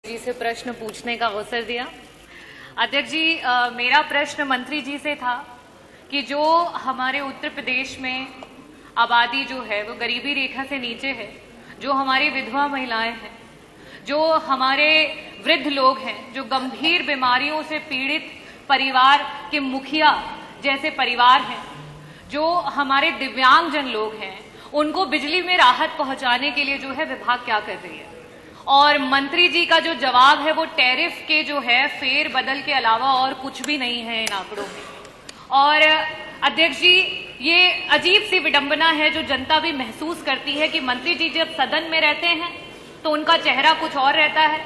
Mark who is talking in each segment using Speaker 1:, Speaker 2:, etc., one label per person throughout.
Speaker 1: जी से प्रश्न पूछने का अवसर दिया। अध्यक्ष जी, मेरा प्रश्न मंत्री जी से था कि जो हमारे उत्तर प्रदेश में आबादी जो है वो गरीबी रेखा से नीचे है, जो हमारी विधवा महिलाएं हैं, जो हमारे वृद्ध लोग हैं, जो गंभीर बीमारियों से पीड़ित परिवार के मुखिया जैसे परिवार हैं, जो हमारे दिव्यांगजन लोग हैं, उनको बिजली में राहत पहुंचाने के लिए जो है विभाग क्या कर रही है। और मंत्री जी का जो जवाब है वो टैरिफ के जो है फेर बदल के अलावा और कुछ भी नहीं है इन आंकड़ों में। और अध्यक्ष जी, ये अजीब सी विडंबना है जो जनता भी महसूस करती है कि मंत्री जी जब सदन में रहते हैं तो उनका चेहरा कुछ और रहता है,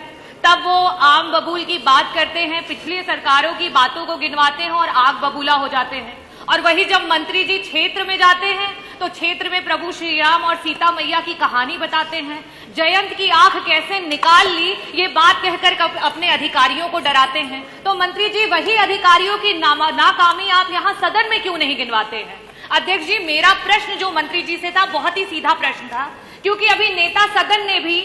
Speaker 1: तब वो आम बबूल की बात करते हैं, पिछली सरकारों की बातों को गिनवाते हैं और आग बबूला हो जाते हैं। और वही जब मंत्री जी क्षेत्र में जाते हैं तो क्षेत्र में प्रभु श्री राम और सीता मैया की कहानी बताते हैं, जयंत की आंख कैसे निकाल ली ये बात कहकर अपने अधिकारियों को डराते हैं। तो मंत्री जी, वही अधिकारियों की नाकामी आप यहाँ सदन में क्यों नहीं गिनवाते हैं? अध्यक्ष जी, मेरा प्रश्न जो मंत्री जी से था बहुत ही सीधा प्रश्न था, क्योंकि अभी नेता सदन ने भी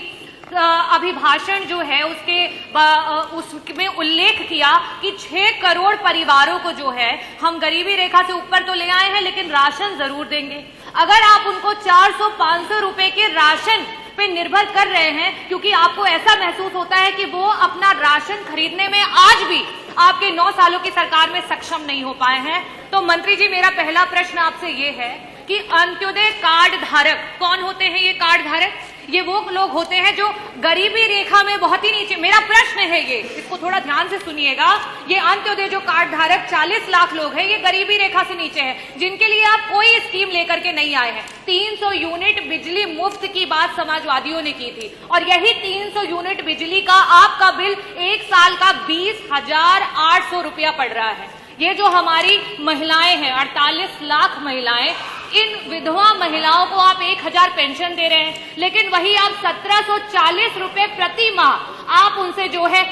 Speaker 1: अभिभाषण जो है उसमें उल्लेख किया कि 6 करोड़ परिवारों को जो है हम गरीबी रेखा से ऊपर तो ले आए हैं लेकिन राशन जरूर देंगे। अगर आप उनको 400-500 रुपए के राशन पे निर्भर कर रहे हैं, क्योंकि आपको ऐसा महसूस होता है कि वो अपना राशन खरीदने में आज भी आपके 9 सालों की सरकार में सक्षम नहीं हो पाए हैं, तो मंत्री जी मेरा पहला प्रश्न आपसे ये है कि अंत्योदय कार्ड धारक कौन होते हैं? ये कार्ड धारक ये वो लोग होते हैं जो गरीबी रेखा में बहुत ही नीचे। मेरा प्रश्न है ये, इसको थोड़ा ध्यान से सुनिएगा। ये अंत्योदय जो कार्ड धारक 40 लाख लोग हैं, ये गरीबी रेखा से नीचे हैं, जिनके लिए आप कोई स्कीम लेकर के नहीं आए हैं। 300 यूनिट बिजली मुफ्त की बात समाजवादियों ने की थी, और यही 300 यूनिट बिजली का आपका बिल 1 साल का 20,800 रुपया पड़ रहा है। ये जो हमारी महिलाएं हैं, 48 लाख महिलाएं, इन विधवा महिलाओं को आप 1,000 पेंशन दे रहे हैं, लेकिन वही आप 1740 रुपए प्रति माह आप उनसे जो है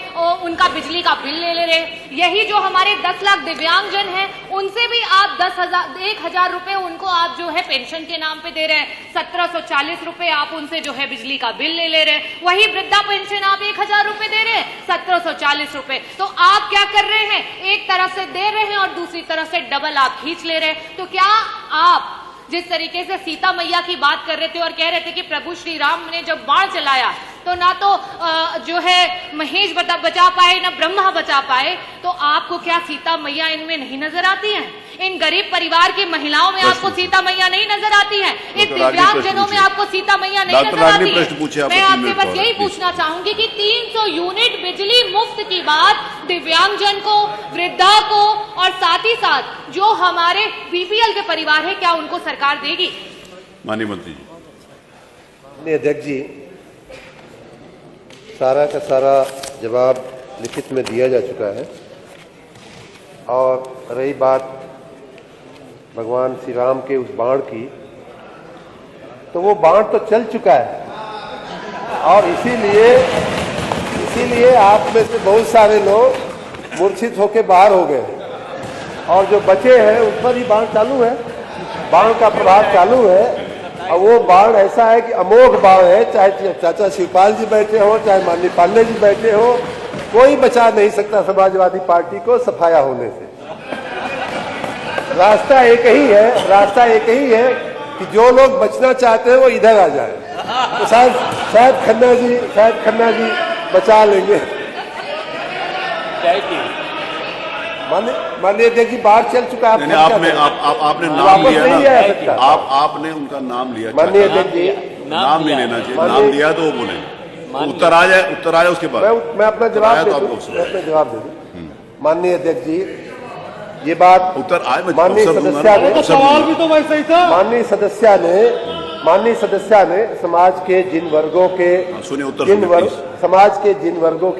Speaker 1: उनका बिजली का बिल ले रहे हैं। यही जो हमारे 10 लाख दिव्यांगजन हैं, उनसे भी आप 1,000 रुपए उनको आप जो है पेंशन के नाम पे दे रहे हैं, 1740 रुपए आप उनसे जो है बिजली का बिल ले रहे हैं। वही वृद्धा पेंशन आप 1,000 रुपए दे रहे हैं, 1740 रुपए। तो आप क्या कर रहे हैं? एक तरफ से दे रहे हैं और दूसरी तरफ से डबल आप खींच ले रहे हैं। तो क्या आप जिस तरीके से सीता मैया की बात कर रहे थे और कह रहे थे कि प्रभु श्री राम ने जब बाण चलाया तो ना तो जो है महेश बचा पाए ना ब्रह्मा बचा पाए, तो आपको क्या सीता मैया इनमें नहीं नजर आती हैं? इन गरीब परिवार की महिलाओं में आपको सीता मैया नहीं नजर आती है? इन दिव्यांगजनों में आपको सीता मैया नहीं नजर आती है? मैं आपसे बस यही पूछना चाहूंगी कि 300 यूनिट बिजली मुफ्त की बात दिव्यांगजन को, वृद्धा को और साथ ही साथ जो हमारे बीपीएल के परिवार है, क्या उनको सरकार देगी?
Speaker 2: माननीय मंत्री जी।
Speaker 3: अध्यक्ष जी, सारा का सारा जवाब लिखित में दिया जा चुका है। और रही बात भगवान श्री राम के उस बाण की, तो वो बाण तो चल चुका है, और इसीलिए आप में से बहुत सारे लोग मूर्छित होकर बाहर हो गए, और जो बचे हैं उस पर ही बाण चालू है, बाण का प्रभाव चालू है। और वो बाण ऐसा है कि अमोघ बाण है, चाहे चाचा शिवपाल जी बैठे हो, चाहे माननीय पांडे जी बैठे हो, कोई बचा नहीं सकता समाजवादी पार्टी को सफाया होने से। रास्ता एक ही है कि जो लोग बचना चाहते हैं वो इधर आ जाए, तो शायद खन्ना जी बचा लेंगे। माननीय अध्यक्ष जी, बाहर चल चुका है।
Speaker 2: आपने नाम लिया ना, आपने उनका नाम लिया।
Speaker 3: माननीय अध्यक्ष जी,
Speaker 2: नाम नहीं लेना चाहिए, नाम लिया तो वो बोले, उत्तर आ जाए उसके बाद
Speaker 3: मैं अपना जवाब दे दूं। माननीय अध्यक्ष जी, ये बात
Speaker 2: उत्तर आए,
Speaker 3: माननीय सदस्या ने,
Speaker 4: सवाल भी तो वैसे ही था।
Speaker 3: माननीय सदस्या ने समाज के जिन वर्गों के, समाज के जिन वर्गों